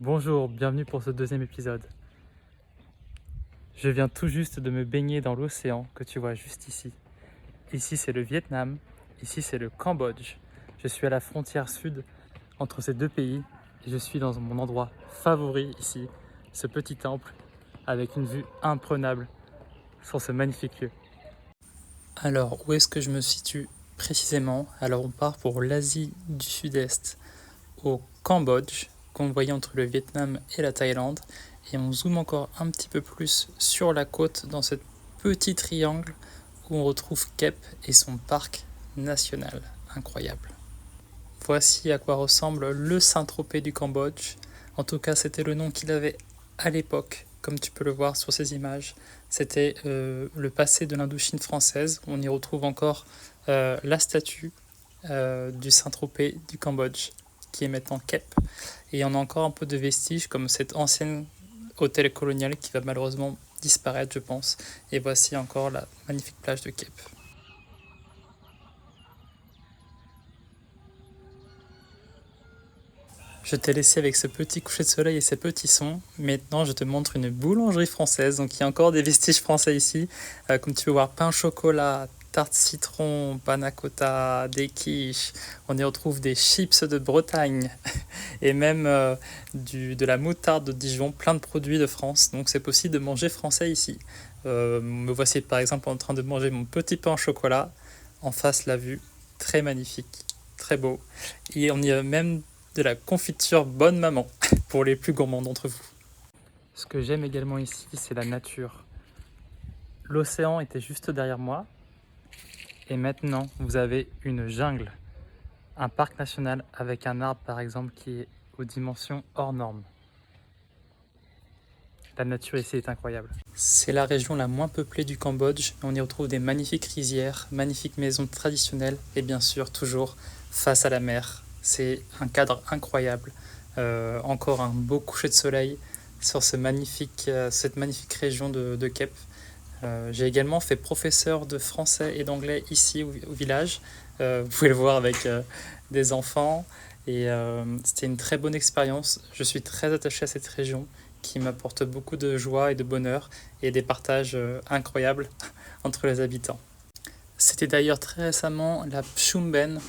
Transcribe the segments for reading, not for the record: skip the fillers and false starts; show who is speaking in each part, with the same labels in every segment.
Speaker 1: Bonjour, bienvenue pour ce deuxième épisode. Je viens tout juste de me baigner dans l'océan que tu vois juste ici. Ici c'est le Vietnam, ici c'est le Cambodge. Je suis à la frontière sud entre ces deux pays et je suis dans mon endroit favori ici, ce petit temple avec une vue imprenable sur ce magnifique lieu. Alors où est-ce que je me situe précisément? Alors on part pour l'Asie du Sud-Est au Cambodge, qu'on voyait entre le Vietnam et la Thaïlande, et on zoome encore un petit peu plus sur la côte dans ce petit triangle où on retrouve Kep et son parc national incroyable. Voici à quoi ressemble le Saint-Tropez du Cambodge. En tout cas, c'était le nom qu'il avait à l'époque, comme tu peux le voir sur ces images. C'était le passé de l'Indochine française. On y retrouve encore la statue du Saint-Tropez du Cambodge, qui est maintenant Kep. Et on a encore un peu de vestiges comme cet ancien hôtel colonial qui va malheureusement disparaître, je pense. Et voici encore la magnifique plage de Kep. Je t'ai laissé avec ce petit coucher de soleil et ces petits sons. Maintenant, je te montre une boulangerie française. Donc, il y a encore des vestiges français ici. Comme tu peux voir, pain au chocolat, tarte citron, panna cotta, des quiches. On y retrouve des chips de Bretagne et même de la moutarde de Dijon, plein de produits de France. Donc, c'est possible de manger français ici. Me voici par exemple en train de manger mon petit pain au chocolat. En face, la vue, très magnifique, très beau. Et on y a même de la confiture Bonne Maman pour les plus gourmands d'entre vous. Ce que j'aime également ici, c'est la nature. L'océan était juste derrière moi et maintenant vous avez une jungle, un parc national avec un arbre par exemple qui est aux dimensions hors normes. La nature ici est incroyable. C'est la région la moins peuplée du Cambodge. On y retrouve des magnifiques rizières, magnifiques maisons traditionnelles et bien sûr toujours face à la mer. C'est un cadre incroyable. Encore un beau coucher de soleil sur cette magnifique région de Kep. J'ai également fait professeur de français et d'anglais ici au village. Vous pouvez le voir avec des enfants. Et c'était une très bonne expérience. Je suis très attaché à cette région qui m'apporte beaucoup de joie et de bonheur et des partages incroyables entre les habitants. C'était d'ailleurs très récemment la Pchumben.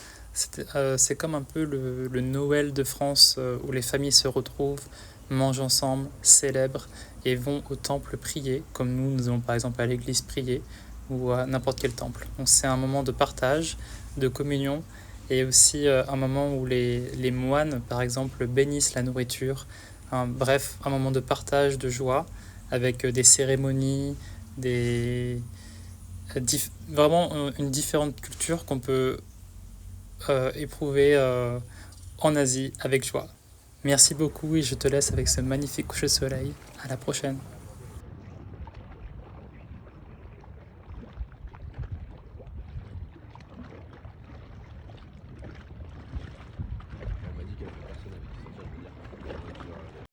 Speaker 1: C'est comme un peu le Noël de France où les familles se retrouvent, mangent ensemble, célèbrent et vont au temple prier, comme nous allons par exemple à l'église prier ou à n'importe quel temple. Donc c'est un moment de partage, de communion et aussi un moment où les moines par exemple bénissent la nourriture. Bref, un moment de partage, de joie avec des cérémonies, vraiment une différente culture qu'on peut éprouver en Asie avec joie. Merci beaucoup et je te laisse avec ce magnifique coucher de soleil. À la prochaine.